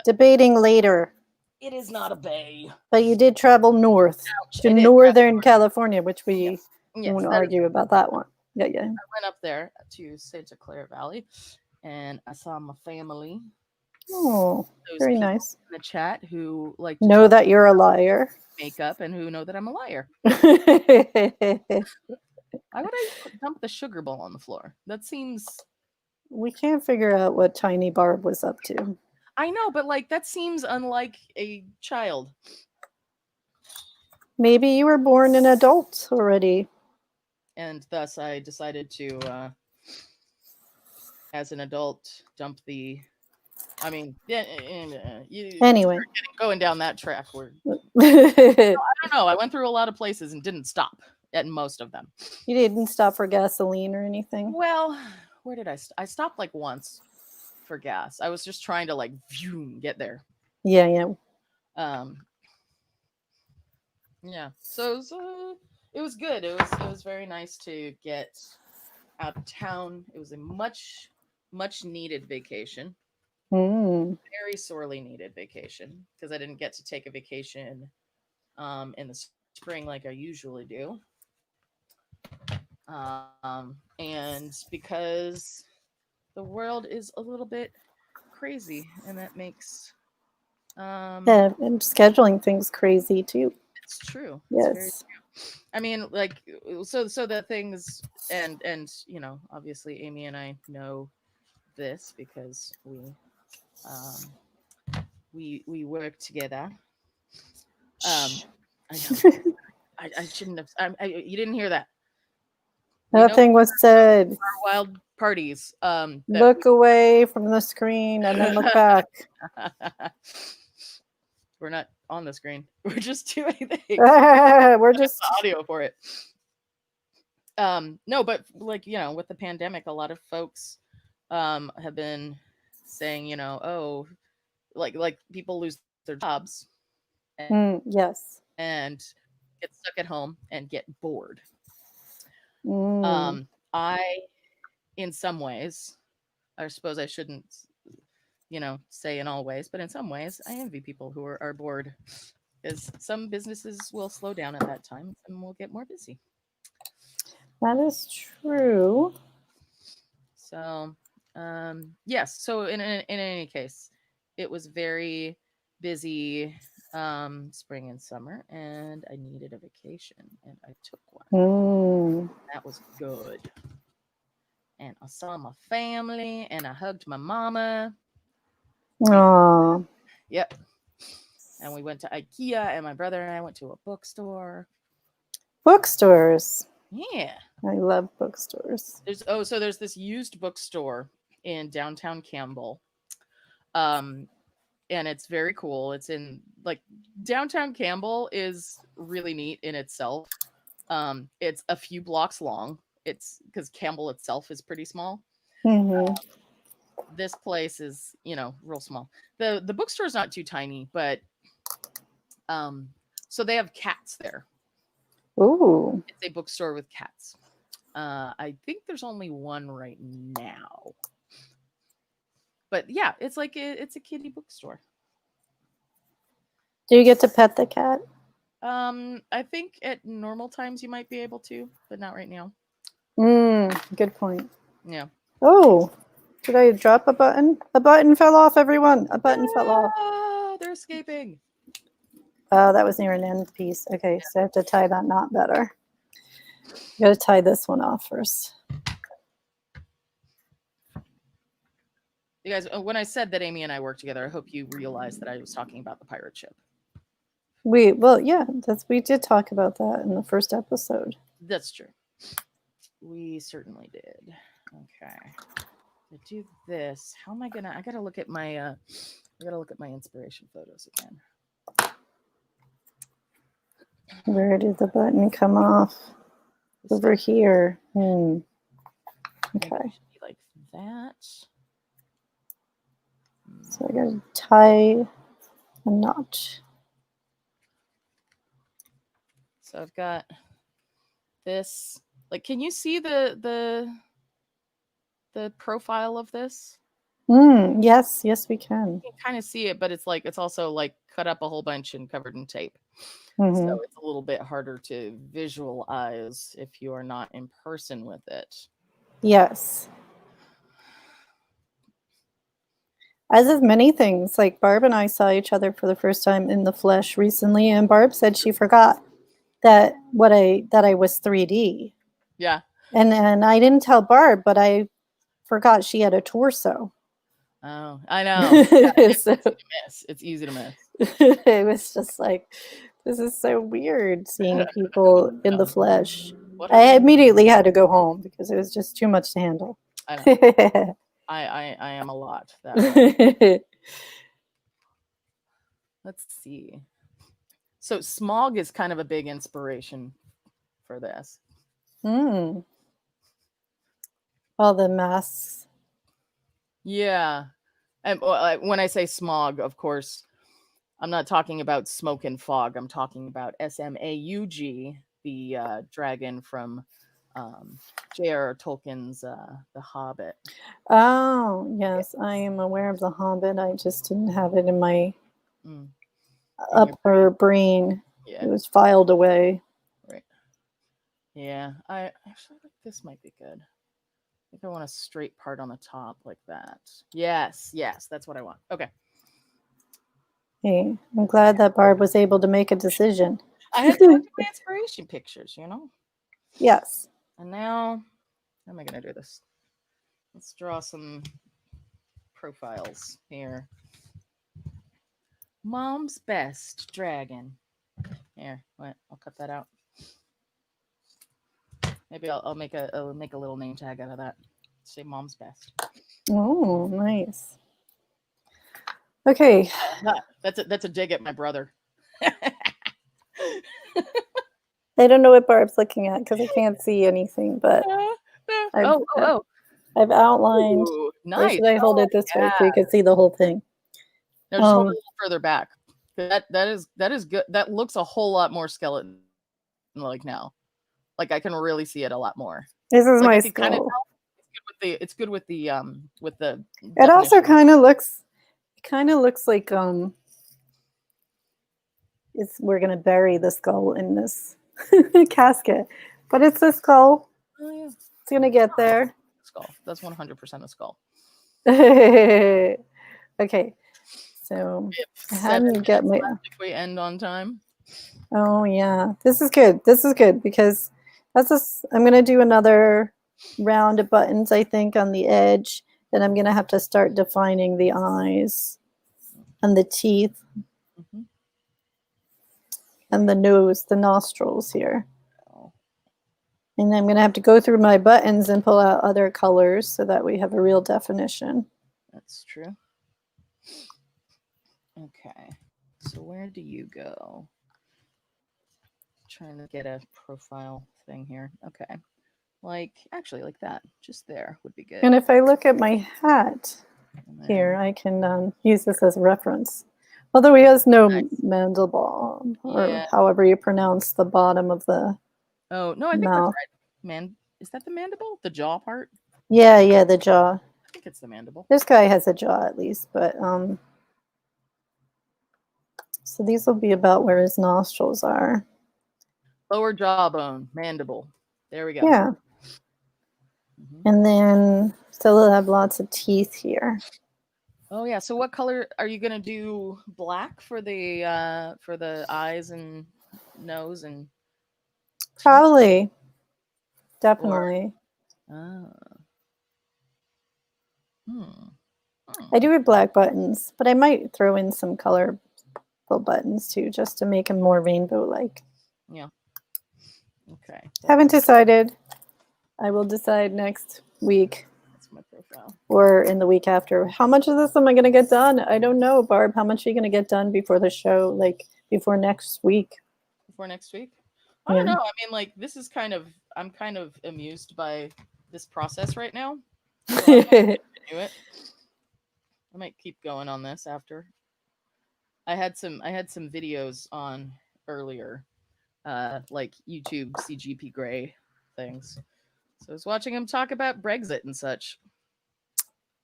Debating later. It is not a bay. But you did travel north Ouch. to I did. Northern California, which we Yes. Yes. won't That is, argue about that one. Yeah, yeah. I went up there to Santa Clara Valley and I saw my family. Oh, Those very people nice. in the chat who like to Know talk that you're a liar. makeup and who know that I'm a liar. Why would I dump the sugar bowl on the floor? That seems. We can't figure out what Tiny Barb was up to. I know, but like that seems unlike a child. Maybe you were born an adult already. And thus I decided to, as an adult, dump the. I mean, yeah, you Anyway. going down that track where I You don't know. I went through a lot of places and didn't stop at most of them. didn't stop for gasoline or anything? Well, where did I stopped like once for gas. I was just trying to like get there. Yeah, yeah. Um, yeah. So it was good. It was very nice to get out of town. It was a much needed vacation. Mm. Very sorely needed vacation because I didn't get to take a vacation in the spring like I usually do. And because the world is a little bit crazy, and that makes Yeah, and scheduling things crazy too. it's true. It's very Yes. true. I mean, like, so the things, and obviously Amy and I know this because we work together. I know. I shouldn't have. You didn't hear that. We know Nothing was said. our wild parties. Look away from the screen and then look back. We're not on the screen. We're just doing things. We're just Audio for it. No, but like with the pandemic, a lot of folks have been saying, oh, like people lose their jobs yes. and get stuck at home and get bored. Mm. I, in some ways, I suppose I shouldn't, say in all ways, but in some ways, I envy people who are bored, because some businesses will slow down at that time and will get more busy. That is true. So, yes. So in any case, it was very busy spring and summer, and I needed a vacation, and I took one. Mm. That was good. And I saw my family, and I hugged my mama. Aww. Yep. And we went to IKEA, and my brother and I went to a bookstore. Bookstores. Yeah. I love bookstores. There's this used bookstore in downtown Campbell. And it's very cool. It's in like downtown Campbell is really neat in itself. It's a few blocks long. It's because Campbell itself is pretty small. Mm-hmm. This place is, real small. The bookstore is not too tiny, but so they have cats there. Ooh. It's a bookstore with cats. I think there's only one right now. But yeah, it's like it's a kitty bookstore. Do you get to pet the cat? I think at normal times you might be able to, but not right now. Good point. Yeah. Oh, did I drop a button? A button fell off, everyone. A button fell off. They're escaping. Oh, that was near an end piece. Okay, so I have to tie that knot better. I gotta tie this one off first. You guys, when I said that Amy and I work together, I hope you realized that I was talking about the pirate ship. We did talk about that in the first episode. That's true. We certainly did. Okay. To do this, how am I gonna? I gotta look at my inspiration photos again. Where did the button come off? Over here. Okay. Like that. So I gotta tie a knot. So I've got this. Like, can you see the profile of this? Yes, we can. You can kind of see it, but it's also like cut up a whole bunch and covered in tape. Mm-hmm. So it's a little bit harder to visualize if you are not in person with it. Yes. As with many things, like Barb and I saw each other for the first time in the flesh recently, and Barb said she forgot that I was 3D. Yeah. And I didn't tell Barb, but I forgot she had a torso. Oh, I know. Yeah, it's easy to miss. It's easy to miss. It was just like, this is so weird seeing people in the flesh. I immediately had to go home because it was just too much to handle. I know. I am a lot that way. Let's see. So smog is kind of a big inspiration for this. All the masks. Yeah. And when I say smog, of course, I'm not talking about smoke and fog. I'm talking about Smaug, the dragon from J.R.R. Tolkien's The Hobbit. Oh, yes. I am aware of The Hobbit. I just didn't have it in my upper brain. Yeah. It was filed away. Right. Yeah. I actually think this might be good. I think I want a straight part on the top like that. Yes. That's what I want. Okay. Hey, I'm glad that Barb was able to make a decision. I had to look at my inspiration pictures, Yes. And now, how am I going to do this? Let's draw some profiles here. Mom's best dragon. Here, what? I'll cut that out. Maybe I'll make a little name tag out of that. Say Mom's best. Oh, nice. Okay. That's a dig at my brother. I don't know what Barb's looking at because I can't see anything, but I've outlined. Ooh, nice. Or should I hold it this way so you can see the whole thing? No, just hold it a little further back. That is good. That looks a whole lot more skeleton like now. Like I can really see it a lot more. This is my skull. It's good with the It also kind of looks like we're gonna bury the skull in this casket, but it's the skull. Oh yeah, it's gonna get there. Skull. That's 100% a skull. Okay, so I hadn't get my. If we end on time. Oh yeah, this is good. This is good because I'm gonna do another round of buttons, I think, on the edge. Then I'm gonna have to start defining the eyes and the teeth and the nose, the nostrils here. And I'm gonna have to go through my buttons and pull out other colors so that we have a real definition. That's true. Okay, so where do you go? Trying to get a profile thing here. Okay. Actually like that. Just there would be good. And if I look at my hat here, I can use this as a reference. Although he has no mandible, or however you pronounce the bottom of the Oh, no, I think that's right. Is that the mandible? The jaw part? Yeah, the jaw. I think it's the mandible. This guy has a jaw at least, but so these will be about where his nostrils are. Lower jawbone, mandible. There we go. Yeah. And then still will have lots of teeth here. Oh yeah. So what color are you gonna do? Black for the eyes and nose and probably. definitely. Uh, hmm. I do have black buttons, but I might throw in some colorful buttons too, just to make them more rainbow-like. Yeah. Okay. Haven't decided. I will decide next week That's my profile. or in the week after. How much of this am I going to get done? I don't know, Barb. How much are you going to get done before the show, like before next week? Before next week? I don't Yeah. know. I mean, like, this is I'm kind of amused by this process right now. So I might continue it. I might keep going on this after. I had some videos on earlier, like YouTube CGP Grey things. So I was watching him talk about Brexit and such.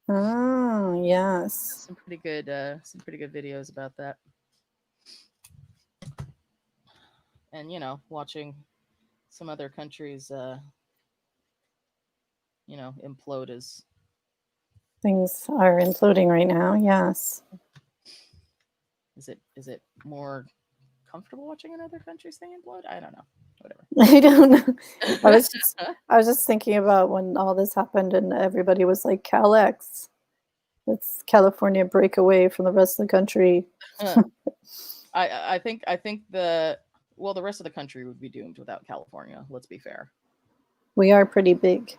Oh, yes. Some pretty good videos about that. And watching some other countries implode as Things are imploding right now. Yes. is it more comfortable watching another country's thing implode? I don't know. Whatever. I don't know. I was just thinking about when all this happened and everybody was like, CalX. It's California break away from the rest of the country. I think the rest of the country would be doomed without California. Let's be fair. We are pretty big.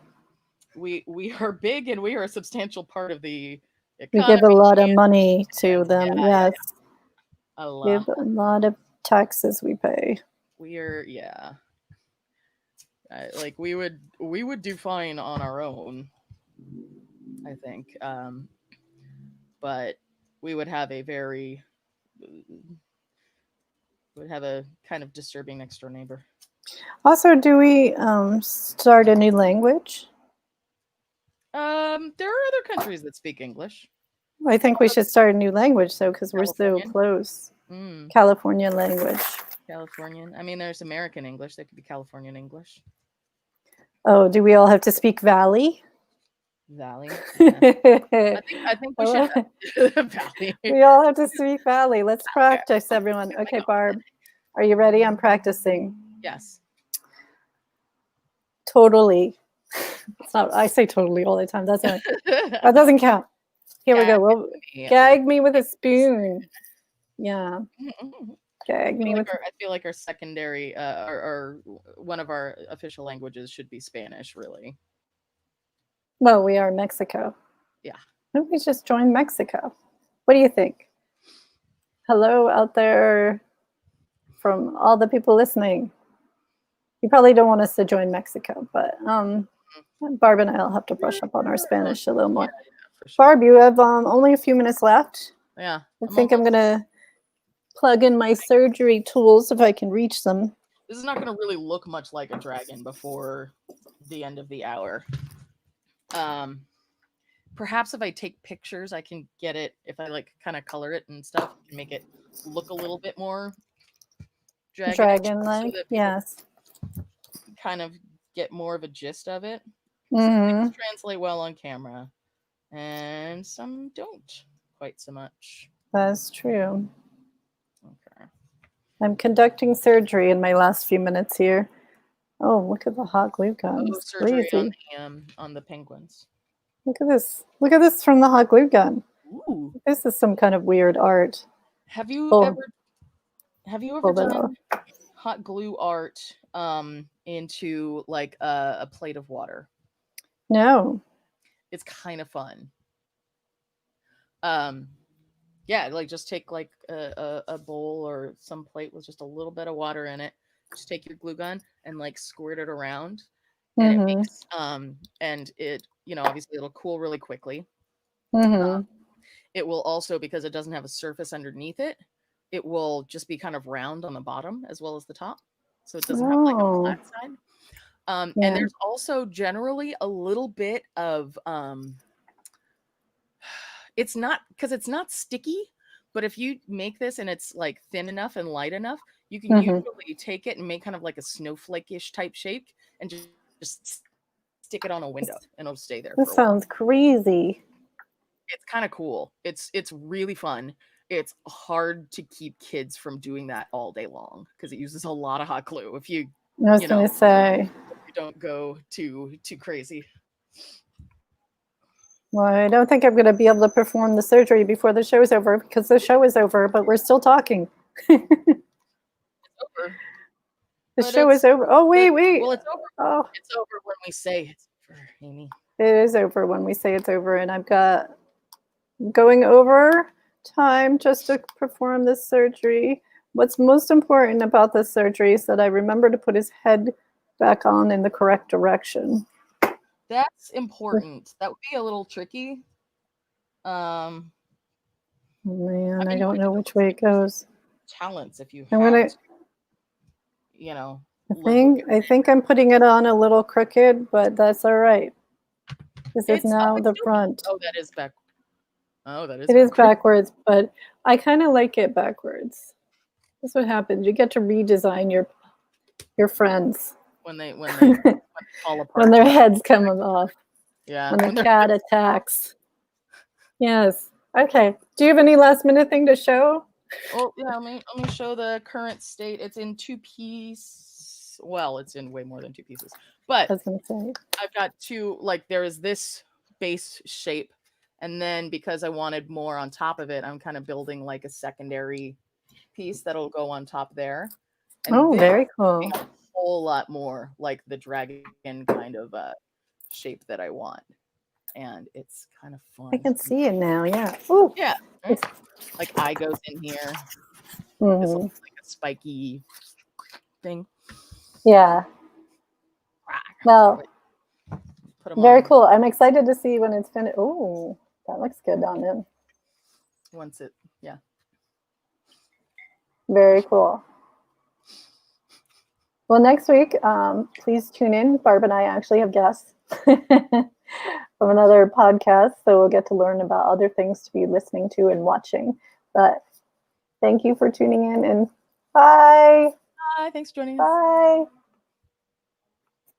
We are big, and we are a substantial part of the We economy. give a lot of money to them. Yeah, Yes. a We have lot. a lot of taxes we pay. We are like we would do fine on our own, I think. But we would have a kind of disturbing next door neighbor. Also, do we start a new language? There are other countries that speak English. I think we should start a new language, though, because we're so Californian? close. Mm, California language. Californian. I mean, there's American English. That could be Californian English. Oh, do we all have to speak Valley? Valley. Yeah. I think we should Valley. We all have to speak Valley. Let's practice, everyone. Okay, Barb, are you ready? I'm practicing. Yes. Totally. It's not. I say totally all the time. That doesn't count. Here we go. Well, gag me with a spoon. Yeah. Gag me with. I feel like our secondary, or one of our official languages should be Spanish. Really. Well, we are Mexico. Yeah. Why don't we just join Mexico? What do you think? Hello out there from all the people listening. You probably don't want us to join Mexico, but Barb and I'll have to brush up on our Spanish a little more. Yeah, sure. Barb, you have only a few minutes left. Yeah. I think I'm going to plug in my surgery tools if I can reach them. This is not going to really look much like a dragon before the end of the hour. Perhaps if I take pictures, I can get it. If I like kind of color it and stuff, I can make it look a little bit more dragon-like. So yes. Kind of get more of a gist of it. Mm-hmm. Some things translate well on camera, and some don't quite so much. That's true. Okay. I'm conducting surgery in my last few minutes here. Oh, look at the hot glue guns. Oh, surgery on the penguins. Look at this. Look at this from the hot glue gun. Ooh. This is some kind of weird art. Have you ever done hot glue art into like a plate of water? No. It's kind of fun. Yeah, like just take like a bowl or some plate with just a little bit of water in it. Just take your glue gun and like squirt it around, and it makes and it obviously it'll cool really quickly. It will also, because it doesn't have a surface underneath it, it will just be kind of round on the bottom as well as the top, so it doesn't have like a flat side. And there's also generally a little bit of it's not sticky, but if you make this and it's like thin enough and light enough, you can usually take it and make kind of like a snowflake-ish type shape and just stick it on a window and it'll stay there. This sounds crazy. It's kind of cool. It's really fun. It's hard to keep kids from doing that all day long because it uses a lot of hot glue. I was going to say. you don't go too crazy. Well, I don't think I'm going to be able to perform the surgery before the show is over because the show is over, but we're still talking. Over. The But show is over. Oh, wait. Well, it's over. Oh, It's over when we say it's over, Amy. it is over when we say it's over, and I've got going over time just to perform this surgery. What's most important about this surgery is that I remember to put his head back on in the correct direction. That's important. That would be a little tricky. Man, I mean, don't know which way it goes. Talents, if you I'm have, gonna. you know. I think I'm putting it on a little crooked, but that's all right. This is now the still, front. Oh, that is back. Oh, that is. It is backwards, but I kind of like it backwards. That's what happens. You get to redesign your friends when they fall apart. When their heads come off. Yeah. When the cat attacks. Yes. Okay. Do you have any last minute thing to show? Well, yeah. Let me show the current state. It's in 2 pieces. Well, it's in way more than 2 pieces. But I was gonna say. I've got 2. Like there is this base shape, and then because I wanted more on top of it, I'm kind of building like a secondary piece that'll go on top there. And very cool. A whole lot more like the dragon kind of shape that I want. And it's kind of fun. I can see it now, yeah. Ooh. Yeah. Right? Like eye goes in here. Mm-hmm. This looks like a spiky thing. Yeah. Well, very cool. I'm excited to see when it's finished. Oh, that looks good on him. Once it, yeah. Very cool. Well, next week, please tune in. Barb and I actually have guests from another podcast, so we'll get to learn about other things to be listening to and watching. But thank you for tuning in, and bye. Bye. Thanks for joining us. Bye.